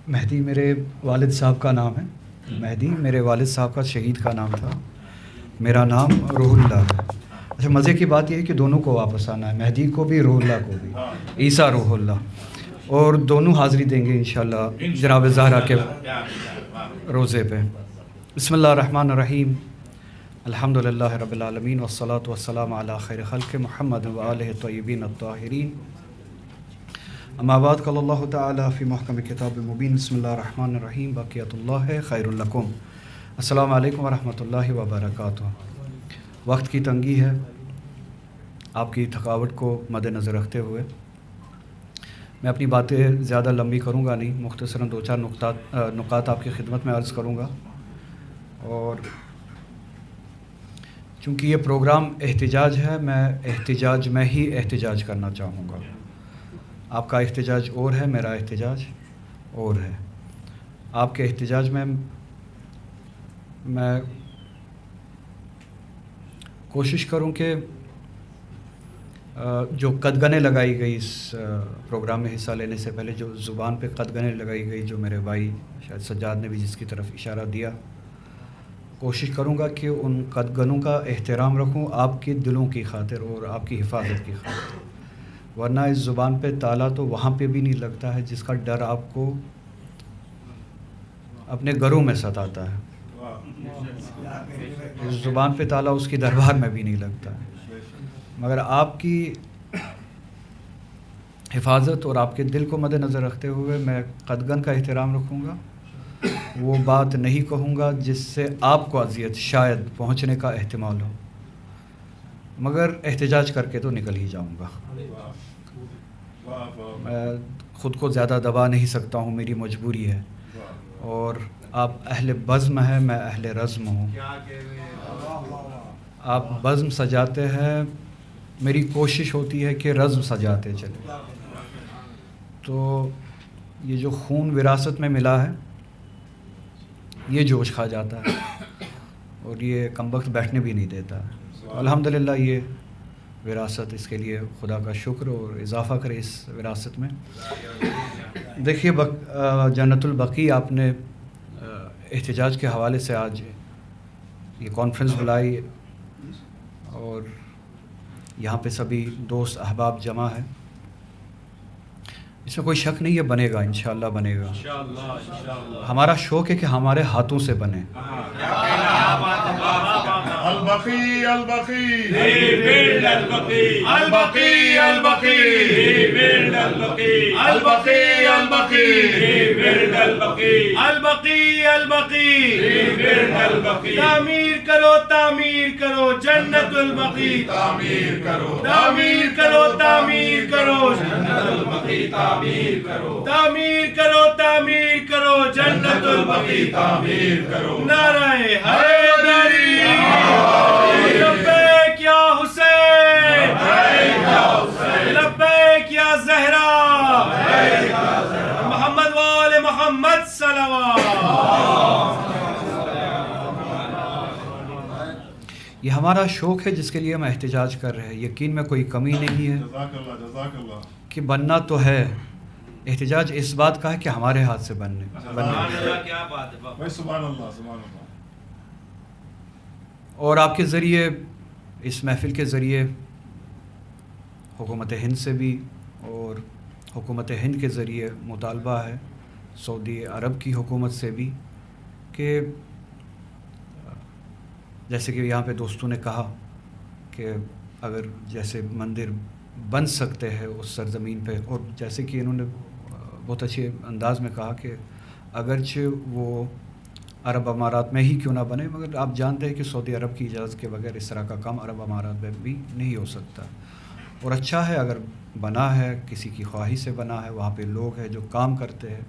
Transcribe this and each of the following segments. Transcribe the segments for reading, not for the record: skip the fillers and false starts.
مہدی میرے والد صاحب کا نام ہے. مہدی میرے والد صاحب کا شہید کا نام تھا. میرا نام روح اللہ ہے. اچھا مزے کی بات یہ ہے کہ دونوں کو واپس آنا ہے, مہدی کو بھی روح اللہ کو بھی, عیسیٰ روح اللہ, اور دونوں حاضری دیں گے انشاءاللہ جناب زہرا کے روزے پہ. بسم اللہ الرحمن الرحیم. الحمد للہ رب العالمین والصلاة والسلام علی خیر خلق محمد وآلہ الطیبین الطاہرین. اما بعد قال اللہ تعالی فی محکم کتاب مبین. بسم اللہ الرحمن الرحیم. بقیت اللہ خیر لکم. السلام علیکم ورحمۃ اللہ وبرکاتہ. وقت کی تنگی ہے, آپ کی تھکاوٹ کو مد نظر رکھتے ہوئے میں اپنی باتیں زیادہ لمبی کروں گا نہیں, مختصراً 2-4 نکات آپ کی خدمت میں عرض کروں گا. اور چونکہ یہ پروگرام احتجاج ہے, میں احتجاج میں ہی احتجاج کرنا چاہوں گا. آپ کا احتجاج اور ہے, میرا احتجاج اور ہے. آپ کے احتجاج میں میں کوشش کروں کہ جو قدغنیں لگائی گئی اس پروگرام میں حصہ لینے سے پہلے, جو زبان پہ قدغنیں لگائی گئی, جو میرے بھائی شاید سجاد نے بھی جس کی طرف اشارہ دیا, کوشش کروں گا کہ ان قدغنوں کا احترام رکھوں آپ کے دلوں کی خاطر اور آپ کی حفاظت کی خاطر. ورنہ اس زبان پہ تالا تو وہاں پہ بھی نہیں لگتا ہے جس کا ڈر آپ کو اپنے گھروں میں ستاتا ہے. اس زبان پہ تالا اس کی دربار میں بھی نہیں لگتا ہے. مگر آپ کی حفاظت اور آپ کے دل کو مد نظر رکھتے ہوئے میں قدغن کا احترام رکھوں گا. وہ بات نہیں کہوں گا جس سے آپ کو اذیت شاید پہنچنے کا احتمال ہو, مگر احتجاج کر کے تو نکل ہی جاؤں گا. میں خود کو زیادہ دبا نہیں سکتا ہوں, میری مجبوری ہے. اور آپ اہل بزم ہیں, میں اہل رزم ہوں. آپ بزم سجاتے ہیں, میری کوشش ہوتی ہے کہ رزم سجاتے چلیں. تو یہ جو خون وراثت میں ملا ہے یہ جوش کھا جاتا ہے اور یہ کم وقت بیٹھنے بھی نہیں دیتا ہے. الحمدللہ یہ وراثت, اس کے لیے خدا کا شکر اور اضافہ کرے اس وراثت میں. دیکھیے جنت البقیع آپ نے احتجاج کے حوالے سے آج یہ کانفرنس بلائی اور یہاں پہ سبھی دوست احباب جمع ہیں. اس میں کوئی شک نہیں, یہ بنے گا, انشاءاللہ بنے گا. ہمارا شوق ہے کہ ہمارے ہاتھوں سے بنے. البقیع البقیع البقیع البقیع البقیع البقیع البقیع البقیع. تعمیر کرو تعمیر کرو جنت البقیع, تعمیر کرو تعمیر کرو تعمیر کرو جنت البقیع, تعمیر کرو تعمیر کرو تعمیر کرو جنت البقیع, تعمیر کرو. نعرہ حیدری لبیک یا حسین, لبیک یا زہرا, محمد وآل محمد صلوات. یہ ہمارا شوق ہے جس کے لیے ہم احتجاج کر رہے ہیں. یقین میں کوئی کمی نہیں ہے کہ بننا تو ہے. احتجاج اس بات کا ہے کہ ہمارے ہاتھ سے بننے. اور آپ کے ذریعے, اس محفل کے ذریعے حکومت ہند سے بھی اور حکومت ہند کے ذریعے مطالبہ ہے سعودی عرب کی حکومت سے بھی کہ جیسے کہ یہاں پہ دوستوں نے کہا کہ اگر جیسے مندر بن سکتے ہیں اس سرزمین پہ, اور جیسے کہ انہوں نے بہت اچھے انداز میں کہا کہ اگرچہ وہ عرب امارات میں ہی کیوں نہ بنے, مگر آپ جانتے ہیں کہ سعودی عرب کی اجازت کے بغیر اس طرح کا کام عرب امارات میں بھی نہیں ہو سکتا. اور اچھا ہے اگر بنا ہے, کسی کی خواہش سے بنا ہے. وہاں پہ لوگ ہیں جو کام کرتے ہیں,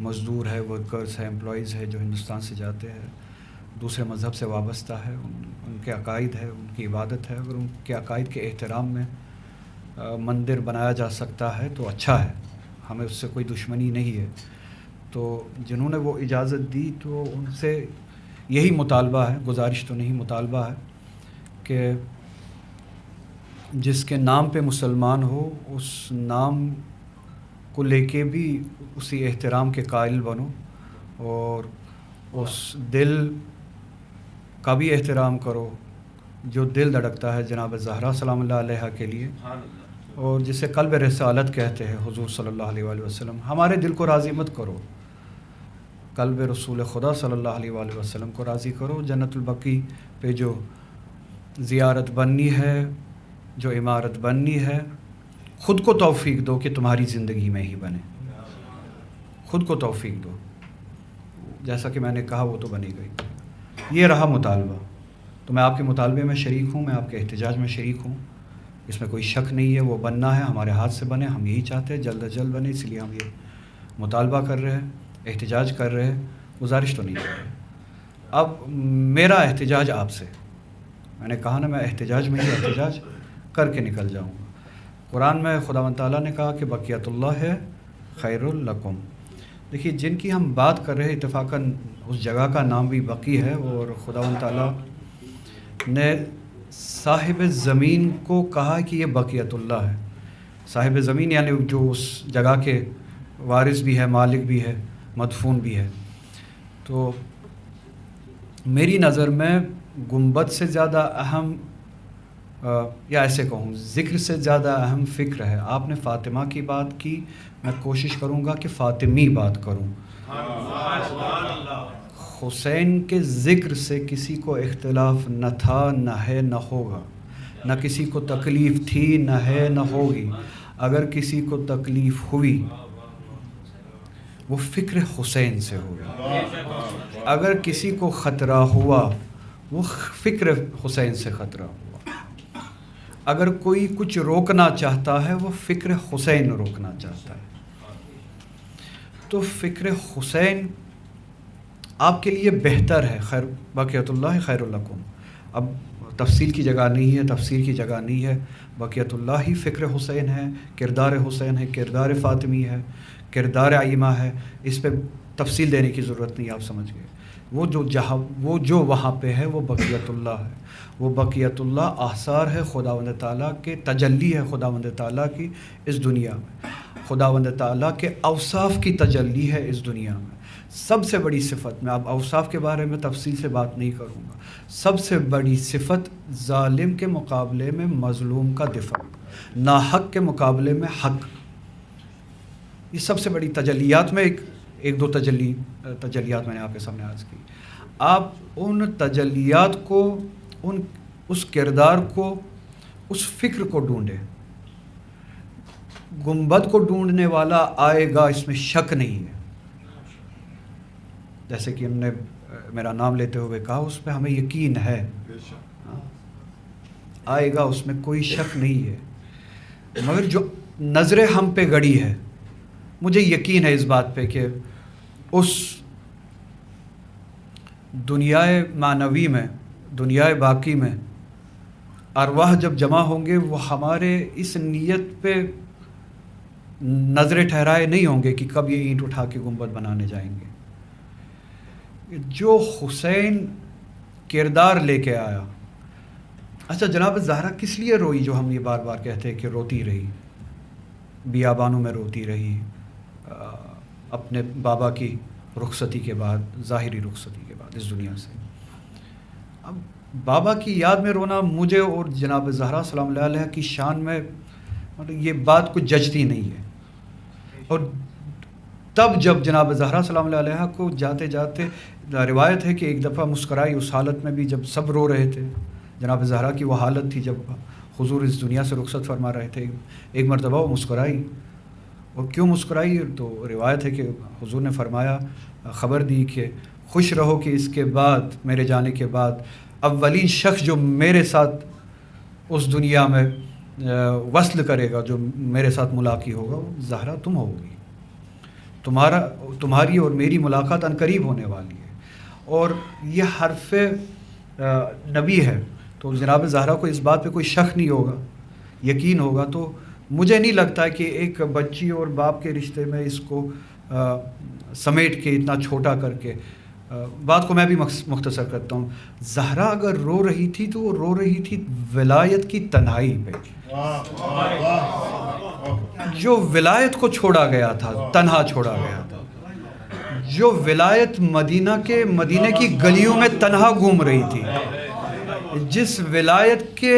مزدور ہے, ورکرز ہیں, امپلائیز ہے جو ہندوستان سے جاتے ہیں, دوسرے مذہب سے وابستہ ہے, ان کے عقائد ہے, ان کی عبادت ہے. اگر ان کے عقائد کے احترام میں مندر بنایا جا سکتا ہے تو اچھا ہے, ہمیں اس سے کوئی دشمنی نہیں ہے. تو جنہوں نے وہ اجازت دی تو ان سے یہی مطالبہ ہے, گزارش تو نہیں مطالبہ ہے کہ جس کے نام پہ مسلمان ہو اس نام کو لے کے بھی اسی احترام کے قائل بنو اور اس دل کا بھی احترام کرو جو دل دھڑکتا ہے جناب زہرا سلام اللہ علیہ کے لیے، اور جسے قلب رسالت کہتے ہیں حضور صلی اللہ علیہ وآلہ وسلم. ہمارے دل کو راضی مت کرو، قلب رسول خدا صلی اللہ علیہ وآلہ وسلم کو راضی کرو. جنت البقیع پہ جو زیارت بننی ہے، جو عمارت بننی ہے، خود کو توفیق دو کہ تمہاری زندگی میں ہی بنے. خود کو توفیق دو. جیسا کہ میں نے کہا وہ تو بنی گئی. یہ رہا مطالبہ، تو میں آپ کے مطالبے میں شریک ہوں، میں آپ کے احتجاج میں شریک ہوں، اس میں کوئی شک نہیں ہے. وہ بننا ہے، ہمارے ہاتھ سے بنے، ہم یہی چاہتے ہیں جلد از جلد بنے، اس لیے ہم یہ مطالبہ کر رہے ہیں، احتجاج کر رہے ہیں، گزارش تو نہیں کر رہے. اب میرا احتجاج آپ سے، میں نے کہا نا میں احتجاج میں ہی احتجاج کر کے نکل جاؤں گا. قرآن میں خداوند تعالیٰ نے کہا کہ بقیت اللہ ہے خیر لکم. دیکھیے جن کی ہم بات کر رہے ہیں اتفاقاً اس جگہ کا نام بھی بقیع ہے، اور خداوند تعالیٰ نے صاحب زمین کو کہا کہ یہ بقیت اللہ ہے. صاحب زمین یعنی جو اس جگہ کے وارث بھی ہے، مالک بھی ہے، مدفون بھی ہے. تو میری نظر میں گنبد سے زیادہ اہم یا ایسے کہوں ذکر سے زیادہ اہم فکر ہے. آپ نے فاطمہ کی بات کی، میں کوشش کروں گا کہ فاطمی بات کروں. حسین کے ذکر سے کسی کو اختلاف نہ تھا، نہ ہے، نہ ہوگا. نہ کسی کو تکلیف تھی، نہ ہے، نہ ہوگی. اگر کسی کو تکلیف ہوئی وہ فکر حسین سے ہوگی. اگر کسی کو خطرہ ہوا وہ فکر حسین سے خطرہ ہوا. اگر کوئی کچھ روکنا چاہتا ہے وہ فکر حسین روکنا چاہتا ہے. تو فکر حسین آپ کے لیے بہتر ہے. خیر بقیت اللہ خیر لکم. اب تفصیل کی جگہ نہیں ہے، تفسیر کی جگہ نہیں ہے. بقیت اللہ ہی فکر حسین ہے، کردار حسین ہے، کردار فاطمی ہے، کردار عائمہ ہے. اس پہ تفصیل دینے کی ضرورت نہیں، آپ سمجھ گئے. وہ جو وہاں پہ ہے وہ بقیت اللہ ہے. وہ بقیت اللہ آثار ہے خداوند تعالیٰ کے، تجلی ہے خداوند تعالیٰ کی اس دنیا میں. خداوند تعالیٰ کے اوصاف کی تجلی ہے اس دنیا میں. سب سے بڑی صفت، میں اب اوصاف کے بارے میں تفصیل سے بات نہیں کروں گا، سب سے بڑی صفت ظالم کے مقابلے میں مظلوم کا دفاع، ناحق کے مقابلے میں حق. یہ سب سے بڑی تجلیات میں ایک دو تجلیات میں نے آپ کے سامنے عرض کی. آپ ان تجلیات کو، اس کردار کو، اس فکر کو ڈھونڈیں. گنبد کو ڈھونڈنے والا آئے گا، اس میں شک نہیں ہے. جیسے کہ ہم نے میرا نام لیتے ہوئے کہا، اس پہ ہمیں یقین ہے، آئے گا، اس میں کوئی شک نہیں ہے. مگر جو نظر ہم پہ گڑی ہے، مجھے یقین ہے اس بات پہ کہ اس دنیائے معنوی میں، دنیائے باقی میں ارواح جب جمع ہوں گے وہ ہمارے اس نیت پہ نظریں ٹھہرائے نہیں ہوں گے کہ کب یہ اینٹ اٹھا کے گنبد بنانے جائیں گے. جو حسین کردار لے کے آیا. اچھا جناب زہرا کس لیے روئی، جو ہم یہ بار بار کہتے ہیں کہ روتی رہی، بیابانوں میں روتی رہی اپنے بابا کی رخصتی کے بعد، ظاہری رخصتی کے بعد اس دنیا سے. اب بابا کی یاد میں رونا مجھے اور جناب زہرا سلام اللہ علیہ کی شان میں مطلب یہ بات کچھ جچتی نہیں ہے. اور تب جب جناب زہرا سلام اللہ علیہ کو جاتے جاتے روایت ہے کہ ایک دفعہ مسکرائی اس حالت میں بھی جب سب رو رہے تھے. جناب زہرا کی وہ حالت تھی جب حضور اس دنیا سے رخصت فرما رہے تھے. ایک مرتبہ وہ مسکرائی، اور کیوں مسکرائی؟ تو روایت ہے کہ حضور نے فرمایا، خبر دی کہ خوش رہو کہ اس کے بعد، میرے جانے کے بعد اولین شخص جو میرے ساتھ اس دنیا میں وصل کرے گا، جو میرے ساتھ ملاقات ہوگا، وہ زہرا تم ہوگی. تمہاری اور میری ملاقات عنقریب ہونے والی ہے. اور یہ حرف نبی ہے، تو جناب زہرا کو اس بات پہ کوئی شک نہیں ہوگا، یقین ہوگا. تو مجھے نہیں لگتا کہ ایک بچی اور باپ کے رشتے میں اس کو سمیٹ کے اتنا چھوٹا کر کے، بات کو میں بھی مختصر کرتا ہوں. زہرا اگر رو رہی تھی تو وہ رو رہی تھی ولایت کی تنہائی پہ. جو ولایت کو چھوڑا گیا تھا، تنہا چھوڑا گیا تھا، جو ولایت مدینہ کی گلیوں میں تنہا گھوم رہی تھی، جس ولایت کے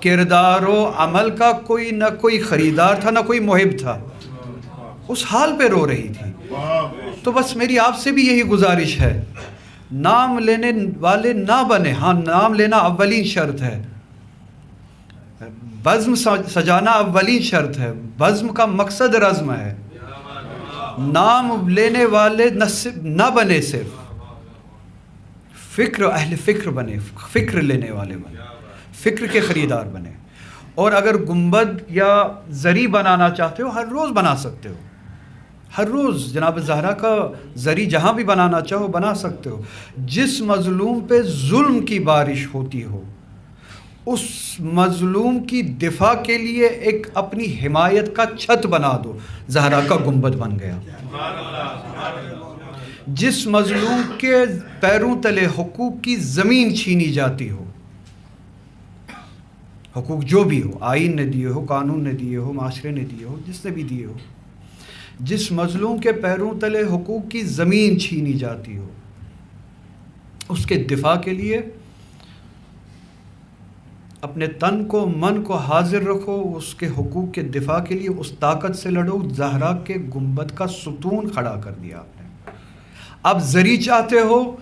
کردار و عمل کا نہ کوئی خریدار تھا نہ کوئی محب تھا، اس حال پہ رو رہی تھی. تو بس میری آپ سے بھی یہی گزارش ہے، نام لینے والے نہ بنے. ہاں، نام لینا اولین شرط ہے، بزم سجانا اولین شرط ہے، بزم کا مقصد رزم ہے. نام لینے والے نہ بنے، صرف اہل فکر بنے، فکر لینے والے بنے، فکر کے خریدار بنے. اور اگر گنبد یا زری بنانا چاہتے ہو، ہر روز بنا سکتے ہو، ہر روز جناب زہرا کا زری جہاں بھی بنانا چاہو بنا سکتے ہو. جس مظلوم پہ ظلم کی بارش ہوتی ہو، اس مظلوم کی دفاع کے لیے ایک اپنی حمایت کا چھت بنا دو، زہرا کا گنبد بن گیا. جس مظلوم کے پیروں تلے حقوق کی زمین چھینی جاتی ہو، حقوق جو بھی ہو، آئین نے دیے ہو، قانون نے دیے ہو، معاشرے نے دیے ہو، جس نے بھی دیے ہو، جس مظلوم کے پیروں تلے حقوق کی زمین چھینی جاتی ہو، اس کے دفاع کے لیے اپنے تن کو من کو حاضر رکھو، اس کے حقوق کے دفاع کے لیے اس طاقت سے لڑو. زہرا کے گنبد کا ستون کھڑا کر دیا آپ نے. اب زری چاہتے ہو،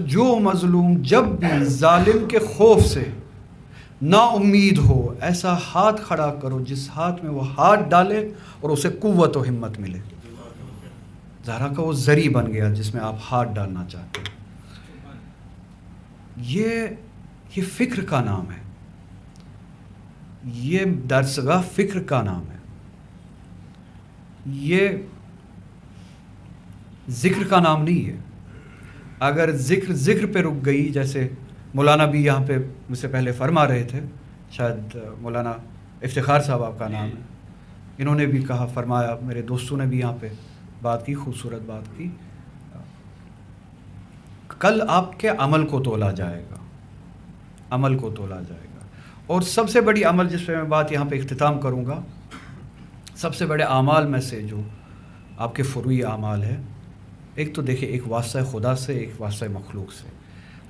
جو مظلوم جب بھی ظالم کے خوف سے نا امید ہو، ایسا ہاتھ کھڑا کرو جس ہاتھ میں وہ ہاتھ ڈالے اور اسے قوت و ہمت ملے. زہرا کا وہ زری بن گیا جس میں آپ ہاتھ ڈالنا چاہتے ہیں. یہ فکر کا نام ہے، یہ درسگاہ فکر کا نام ہے، یہ ذکر کا نام نہیں ہے. اگر ذکر پہ رک گئی، جیسے مولانا بھی یہاں پہ مجھ سے پہلے فرما رہے تھے، شاید مولانا افتخار صاحب آپ کا نام ہے، انہوں نے بھی کہا، فرمایا، میرے دوستوں نے بھی یہاں پہ بات کی، خوبصورت بات کی. کل آپ کے عمل کو تولا جائے گا، عمل کو تولا جائے گا. اور سب سے بڑی عمل جس پہ میں بات یہاں پہ اختتام کروں گا، سب سے بڑے اعمال میں سے جو آپ کے فروعی اعمال ہے، ایک تو دیکھیں، ایک واسطہ خدا سے، ایک واسطہ مخلوق سے،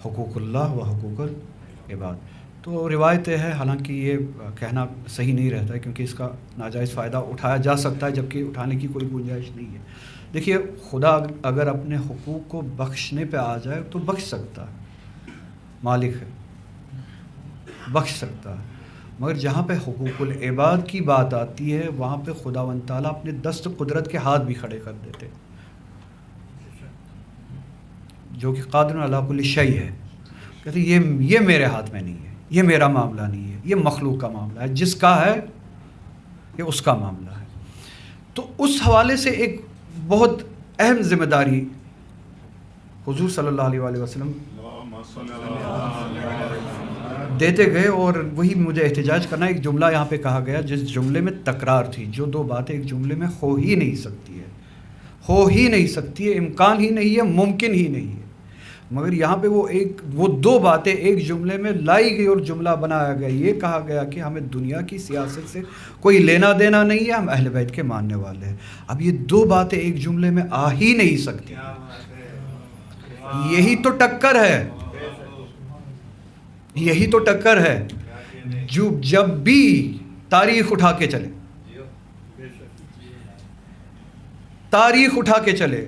حقوق اللہ و حقوق العباد. تو روایت ہے، حالانکہ یہ کہنا صحیح نہیں رہتا ہے کیونکہ اس کا ناجائز فائدہ اٹھایا جا سکتا ہے، جبکہ اٹھانے کی کوئی گنجائش نہیں ہے. دیکھیے، خدا اگر اپنے حقوق کو بخشنے پہ آ جائے تو بخش سکتا ہے، مالک ہے، بخش سکتا ہے. مگر جہاں پہ حقوق العباد کی بات آتی ہے، وہاں پہ خداوند تعالیٰ اپنے دست قدرت کے ہاتھ بھی کھڑے کر دیتے، جو کہ قادر علی کل شیء ہے. کہتے یہ میرے ہاتھ میں نہیں ہے، یہ میرا معاملہ نہیں ہے، یہ مخلوق کا معاملہ ہے، جس کا ہے یہ اس کا معاملہ ہے. تو اس حوالے سے ایک بہت اہم ذمہ داری حضور صلی اللہ علیہ وآلہ وسلم دیتے گئے، اور وہی مجھے احتجاج کرنا. ایک جملہ یہاں پہ کہا گیا جس جملے میں تکرار تھی، جو دو باتیں ایک جملے میں ہو ہی نہیں سکتی ہے، امکان ہی نہیں ہے، ممکن ہی نہیں ہے. مگر یہاں پہ وہ دو باتیں ایک جملے میں لائی گئی اور جملہ بنایا گیا. یہ کہا گیا کہ ہمیں دنیا کی سیاست سے کوئی لینا دینا نہیں ہے، ہم اہل بیت کے ماننے والے ہیں. اب یہ دو باتیں ایک جملے میں آ ہی نہیں سکتی. یہی تو ٹکر ہے، یہی تو ٹکر ہے. جب بھی تاریخ اٹھا کے چلے، تاریخ اٹھا کے چلے،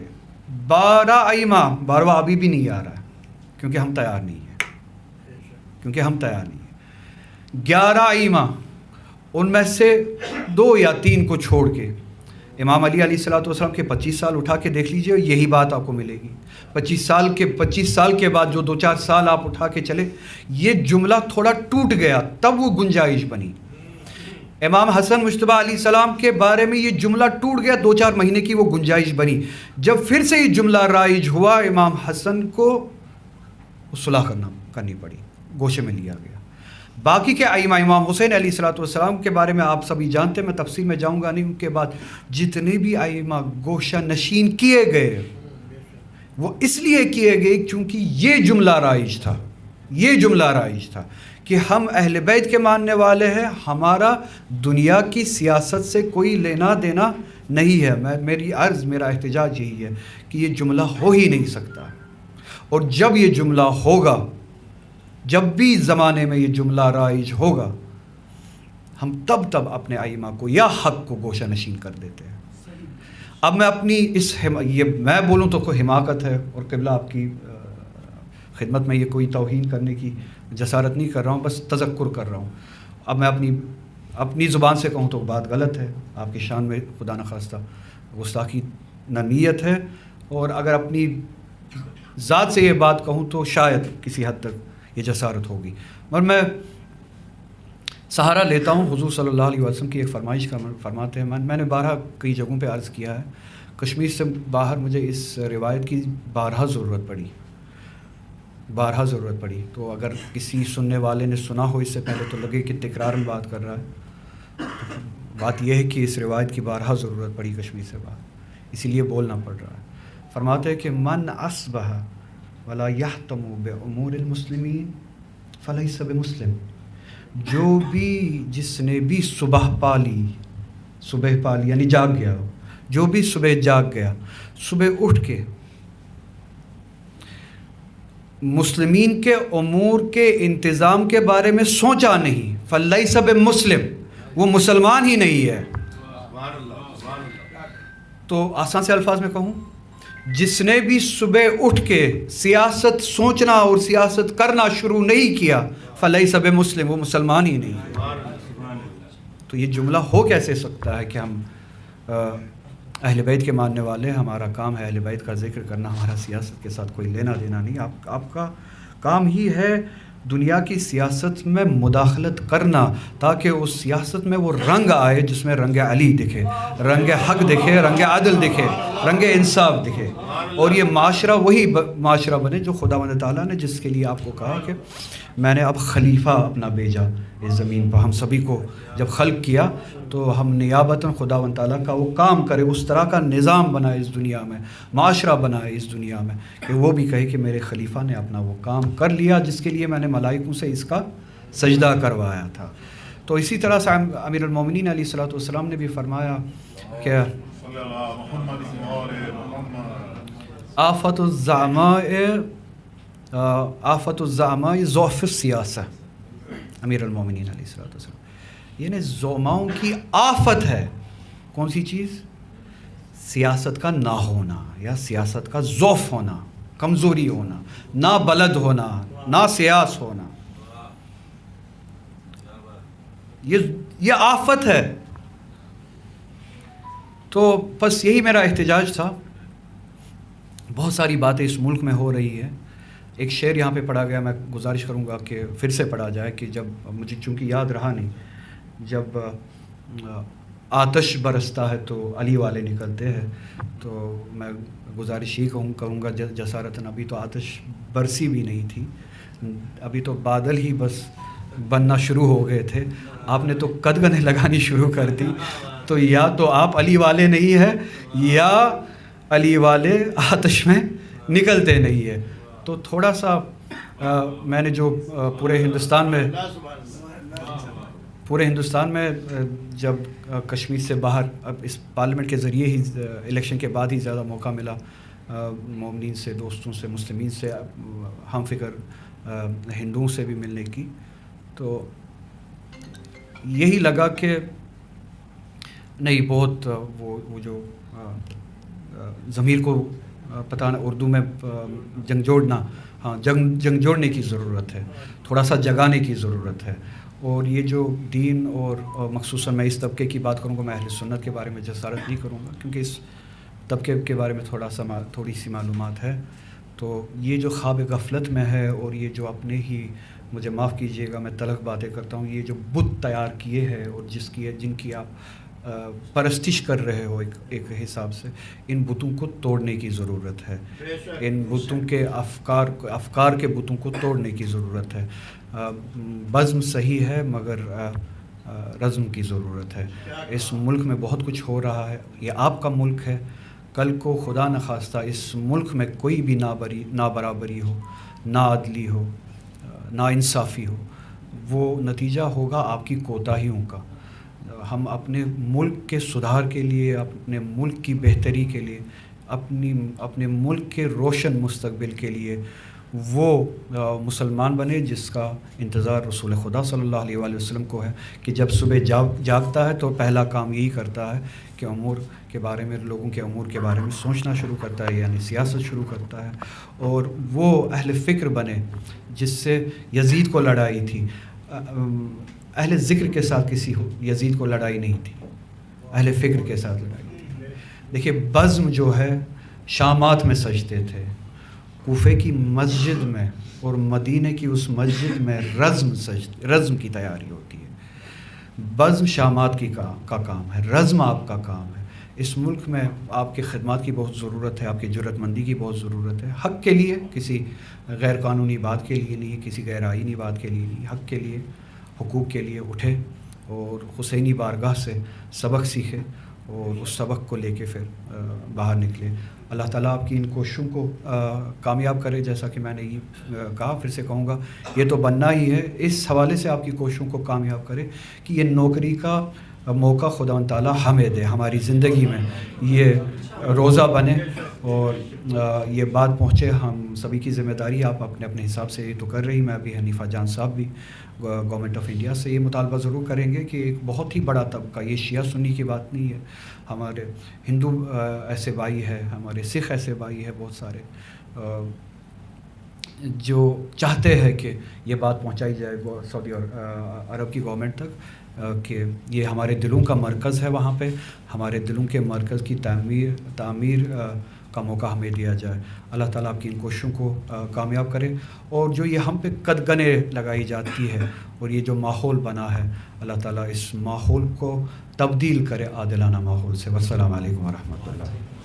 12 ائمہ، 12واں ابھی بھی نہیں آ رہا ہے کیونکہ ہم تیار نہیں ہیں، 11 ائمہ، ان میں سے 2 یا 3 کو چھوڑ کے امام علی علیہ الصلوۃ والسلام کے 25 سال اٹھا کے دیکھ لیجئے، یہی بات آپ کو ملے گی. 25 سال کے بعد جو 2-4 سال آپ اٹھا کے چلے، یہ جملہ تھوڑا ٹوٹ گیا، تب وہ گنجائش بنی. امام حسن مجتبیٰ علیہ السلام کے بارے میں یہ جملہ ٹوٹ گیا، 2-4 مہینے کی وہ گنجائش بنی. جب پھر سے یہ جملہ رائج ہوا، امام حسن کو صلح کرنی پڑی، گوشے میں لیا گیا. باقی کے ائمہ، امام حسین علیہ الصلوۃ والسلام کے بارے میں آپ سبھی جانتے ہیں، میں تفصیل میں جاؤں گا نہیں. ان کے بعد جتنے بھی ائمہ گوشہ نشین کیے گئے، وہ اس لیے کیے گئے چونکہ یہ جملہ رائج تھا کہ ہم اہل بیت کے ماننے والے ہیں، ہمارا دنیا کی سیاست سے کوئی لینا دینا نہیں ہے۔ میری عرض، میرا احتجاج یہی ہے کہ یہ جملہ ہو ہی نہیں سکتا، اور جب یہ جملہ ہوگا، جب بھی زمانے میں یہ جملہ رائج ہوگا، ہم تب اپنے ائمہ کو یا حق کو گوشہ نشین کر دیتے ہیں۔ اب میں اپنی یہ میں بولوں تو کوئی حماقت ہے، اور قبلہ آپ کی خدمت میں یہ کوئی توہین کرنے کی جسارت نہیں کر رہا ہوں، بس تذکر کر رہا ہوں۔ اب میں اپنی زبان سے کہوں تو بات غلط ہے، آپ کی شان میں خدا نخواستہ گستاخی نہ نیت ہے، اور اگر اپنی ذات سے یہ بات کہوں تو شاید کسی حد تک یہ جسارت ہوگی، مگر میں سہارا لیتا ہوں حضور صلی اللہ علیہ وسلم کی ایک فرمائش کا۔ فرماتے ہیں، میں نے بارہا کئی جگہوں پہ عرض کیا ہے، کشمیر سے باہر مجھے اس روایت کی بارہا ضرورت پڑی، تو اگر کسی سننے والے نے سنا ہو اس سے پہلے تو لگے کہ تکرار میں بات کر رہا ہے۔ بات یہ ہے کہ اس روایت کی بارہا ضرورت پڑی کشمیر سے باہر، اسی لیے بولنا پڑ رہا ہے۔ فرماتے ہیں کہ من اصبح ولا یحتم بامور المسلمین فلیس بمسلم، جس نے بھی صبح پالی یعنی جاگ گیا ہو، جو بھی صبح جاگ گیا، صبح اٹھ کے مسلمین کے امور کے انتظام کے بارے میں سوچا نہیں، فلیس بمسلم، وہ مسلمان ہی نہیں ہے۔ تو آسان سے الفاظ میں کہوں، جس نے بھی صبح اٹھ کے سیاست سوچنا اور سیاست کرنا شروع نہیں کیا، فلیس بمسلم، وہ مسلمان ہی نہیں ہے۔ تو یہ جملہ ہو کیسے سکتا ہے کہ ہم اہل بیت کے ماننے والے، ہمارا کام ہے اہل بیت کا ذکر کرنا، ہمارا سیاست کے ساتھ کوئی لینا دینا نہیں۔ آپ کا کام ہی ہے دنیا کی سیاست میں مداخلت کرنا، تاکہ اس سیاست میں وہ رنگ آئے جس میں رنگ علی دکھے، رنگ حق دکھے، رنگ عدل دکھے، رنگ انصاف دکھے، اور یہ معاشرہ وہی معاشرہ بنے جو خداوند تعالیٰ نے جس کے لیے آپ کو کہا کہ میں نے اب خلیفہ اپنا بھیجا اس زمین پر۔ ہم سبھی کو جب خلق کیا تو ہم نیابتاً خداوند تعالیٰ کا وہ کام کرے، اس طرح کا نظام بنائے اس دنیا میں، معاشرہ بنائے اس دنیا میں کہ وہ بھی کہے کہ میرے خلیفہ نے اپنا وہ کام کر لیا جس کے لیے میں نے ملائکوں سے اس کا سجدہ کروایا تھا۔ تو اسی طرح سے امیر المومنین علیہ الصلوۃ والسلام نے بھی فرمایا کہ آفت الزعماء ضعف السیاسہ، امیر المومنین علیہ الصلوۃ والسلام، یعنی زعماؤں کی آفت ہے کون سی چیز؟ سیاست کا نہ ہونا، یا سیاست کا ضعف ہونا، کمزوری ہونا، نہ بلد ہونا، نہ سیاس ہونا، یہ آفت ہے۔ تو بس یہی میرا احتجاج تھا۔ بہت ساری باتیں اس ملک میں ہو رہی ہے۔ ایک شعر یہاں پہ پڑھا گیا، میں گزارش کروں گا کہ پھر سے پڑھا جائے، کہ جب مجھے چونکہ یاد رہا نہیں، جب آتش برستا ہے تو علی والے نکلتے ہیں، تو میں گزارش ہی کروں گا جسارتاً، ابھی تو آتش برسی بھی نہیں تھی، ابھی تو بادل ہی بس بننا شروع ہو گئے تھے، آپ نے تو قدغنیں لگانی شروع کر دی۔ تو یا تو آپ علی والے نہیں ہیں، یا علی والے آتش میں نکلتے نہیں ہیں۔ تو تھوڑا سا میں نے جو پورے ہندوستان میں جب کشمیر سے باہر، اب اس پارلیمنٹ کے ذریعے ہی الیکشن کے بعد ہی زیادہ موقع ملا مومنین سے، دوستوں سے، مسلمین سے، ہم فکر ہندوؤں سے بھی ملنے کی، تو یہی لگا کہ نہیں، بہت وہ جو ضمیر کو پتہ نہ، اردو میں جنگ جوڑنا، ہاں جنگ جوڑنے کی ضرورت ہے، تھوڑا سا جگانے کی ضرورت ہے۔ اور یہ جو دین اور مخصوصاً میں اس طبقے کی بات کروں گا، میں اہل سنت کے بارے میں جسارت نہیں کروں گا کیونکہ اس طبقے کے بارے میں تھوڑی سی معلومات ہے۔ تو یہ جو خواب غفلت میں ہے، اور یہ جو اپنے ہی، مجھے معاف کیجئے گا میں تلخ باتیں کرتا ہوں، یہ جو بت تیار کیے ہیں اور جن کی آپ پرستش کر رہے ہو ایک حساب سے، ان بتوں کو توڑنے کی ضرورت ہے، ان بتوں کے افکار کے بتوں کو توڑنے کی ضرورت ہے۔ بزم صحیح ہے مگر رزم کی ضرورت ہے۔ اس ملک میں بہت کچھ ہو رہا ہے، یہ آپ کا ملک ہے، کل کو خدا نخواستہ اس ملک میں کوئی بھی نا برابری ہو، نا عدلی ہو، نا انصافی ہو، وہ نتیجہ ہوگا آپ کی کوتاہیوں کا۔ ہم اپنے ملک کے سدھار کے لیے، اپنے ملک کی بہتری کے لیے، اپنے ملک کے روشن مستقبل کے لیے وہ مسلمان بنے جس کا انتظار رسول خدا صلی اللہ علیہ وآلہ وسلم کو ہے، کہ جب صبح جاگتا ہے تو پہلا کام یہی کرتا ہے کہ امور کے بارے میں، لوگوں کے امور کے بارے میں سوچنا شروع کرتا ہے، یعنی سیاست شروع کرتا ہے، اور وہ اہل فکر بنے جس سے یزید کو لڑائی تھی۔ اہل ذکر کے ساتھ کسی یزید کو لڑائی نہیں تھی، اہل فکر کے ساتھ لڑائی تھی۔ دیکھیے بزم جو ہے شامات میں سجتے تھے، کوفے کی مسجد میں اور مدینے کی اس مسجد میں رزم کی تیاری ہوتی ہے۔ بزم شامات کا کام ہے، رزم آپ کا کام ہے۔ اس ملک میں آپ کے خدمات کی بہت ضرورت ہے، آپ کی جرأت مندی کی بہت ضرورت ہے، حق کے لیے، کسی غیر قانونی بات کے لیے نہیں، کسی غیر آئینی بات کے لیے نہیں، حق کے لیے، حقوق کے لیے اٹھے اور حسینی بارگاہ سے سبق سیکھے اور اس سبق کو لے کے پھر باہر نکلے۔ اللہ تعالیٰ آپ کی ان کوششوں کو کامیاب کرے۔ جیسا کہ میں نے یہ کہا، پھر سے کہوں گا، یہ تو بننا ہی ہے، اس حوالے سے آپ کی کوششوں کو کامیاب کرے کہ یہ نوکری کا موقع خداوند تعالیٰ ہمیں دے، ہماری زندگی میں یہ روزہ بنے اور یہ بات پہنچے۔ ہم سبھی کی ذمہ داری، آپ اپنے اپنے حساب سے یہ تو کر رہی، میں بھی، حنیفہ جان صاحب بھی گورنمنٹ آف انڈیا سے یہ مطالبہ ضرور کریں گے کہ ایک بہت ہی بڑا طبقہ، یہ شیعہ سنی کی بات نہیں ہے، ہمارے ہندو ایسے بھائی ہے، ہمارے سکھ ایسے بھائی ہے، بہت سارے جو چاہتے ہیں کہ یہ بات پہنچائی جائے سعودی عرب کی گورنمنٹ تک کہ یہ ہمارے دلوں کا مرکز ہے، وہاں پہ ہمارے دلوں کے مرکز کی تعمیر کا موقع ہمیں دیا جائے۔ اللہ تعالیٰ آپ کی ان کوششوں کو کامیاب کرے، اور جو یہ ہم پہ قدغنیں لگائی جاتی ہے اور یہ جو ماحول بنا ہے، اللہ تعالیٰ اس ماحول کو تبدیل کرے عادلانہ ماحول سے۔ والسلام علیکم ورحمۃ اللہ۔